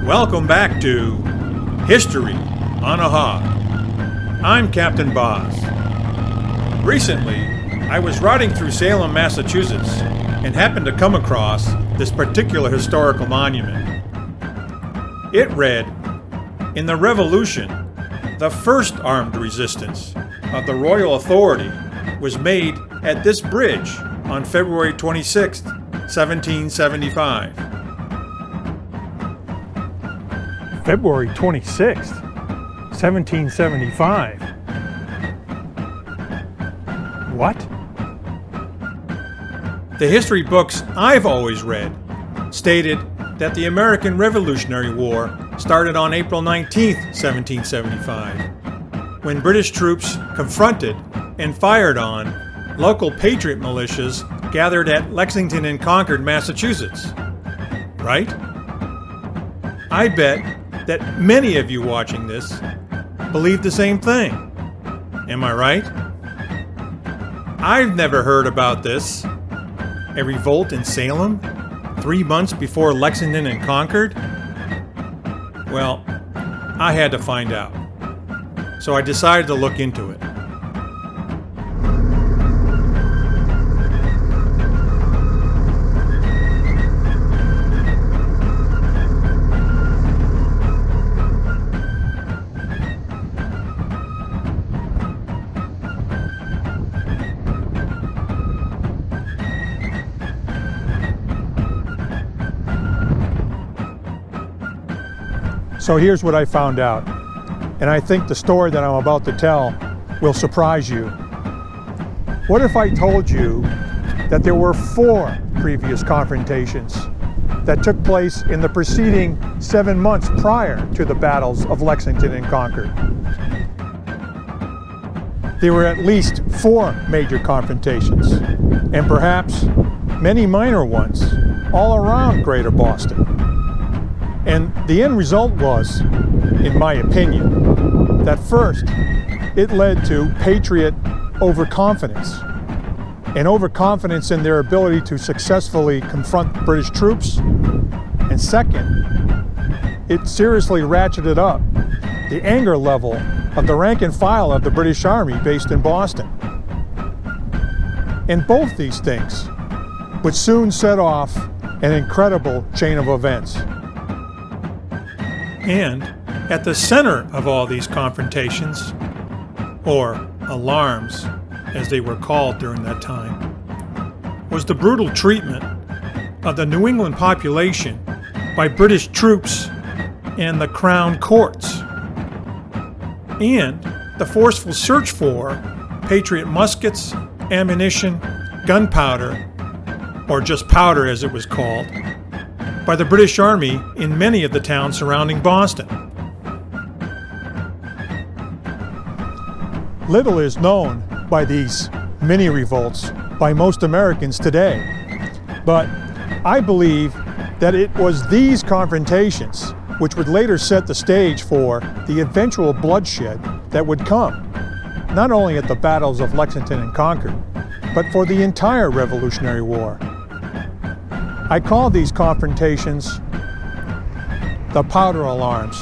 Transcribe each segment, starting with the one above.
Welcome back to History on a Hog. I'm Captain Boz. Recently, I was riding through Salem, Massachusetts, and happened to come across this particular historical monument. It read, "In the Revolution, the first armed resistance of the royal authority was made at this bridge on February 26, 1775. February 26th, 1775. What? The history books I've always read stated that the American Revolutionary War started on April 19, 1775, when British troops confronted and fired on local patriot militias gathered at Lexington and Concord, Massachusetts. Right? I bet that many of you watching this believe the same thing. Am I right? I've never heard about this. A revolt in Salem 3 months before Lexington and Concord? Well, I had to find out. So I decided to look into it. So here's what I found out, and I think the story that I'm about to tell will surprise you. What if I told you that there were 4 previous confrontations that took place in the preceding 7 months prior to the battles of Lexington and Concord? There were at least 4 major confrontations, and perhaps many minor ones all around Greater Boston. And the end result was, in my opinion, that first, it led to Patriot overconfidence, and overconfidence in their ability to successfully confront British troops. And second, it seriously ratcheted up the anger level of the rank and file of the British Army based in Boston. And both these things would soon set off an incredible chain of events. And at the center of all these confrontations, or alarms as they were called during that time, was the brutal treatment of the New England population by British troops and the Crown courts, and the forceful search for Patriot muskets, ammunition, gunpowder, or just powder as it was called, by the British Army in many of the towns surrounding Boston. Little is known by these mini-revolts by most Americans today, but I believe that it was these confrontations which would later set the stage for the eventual bloodshed that would come, not only at the battles of Lexington and Concord, but for the entire Revolutionary War. I call these confrontations the powder alarms.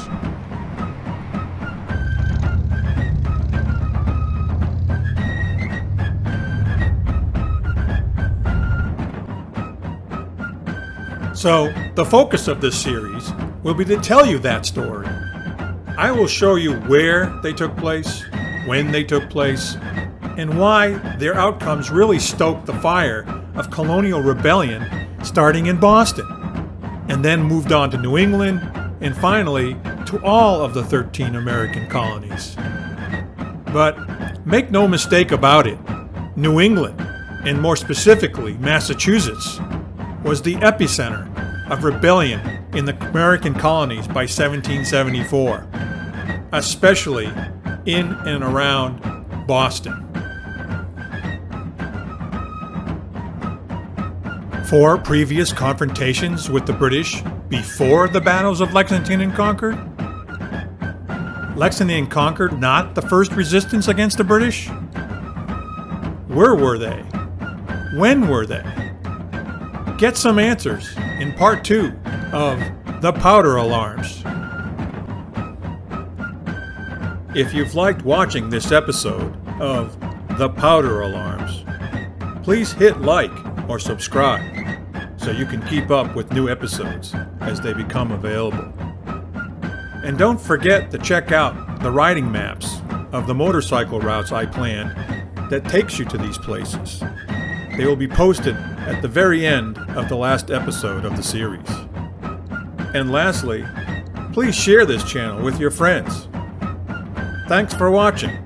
So, the focus of this series will be to tell you that story. I will show you where they took place, when they took place, and why their outcomes really stoked the fire of colonial rebellion starting in Boston, and then moved on to New England, and finally to all of the 13 American colonies. But make no mistake about it, New England, and more specifically Massachusetts, was the epicenter of rebellion in the American colonies by 1774, especially in and around Boston. 4 previous confrontations with the British before the battles of Lexington and Concord? Lexington and Concord not the first resistance against the British? Where were they? When were they? Get some answers in part 2 of the powder alarms. If you've liked watching this episode of The Powder Alarms, please hit like or subscribe so you can keep up with new episodes as they become available. And don't forget to check out the riding maps of the motorcycle routes I planned that takes you to these places. They will be posted at the very end of the last episode of the series. And lastly, please share this channel with your friends. Thanks for watching.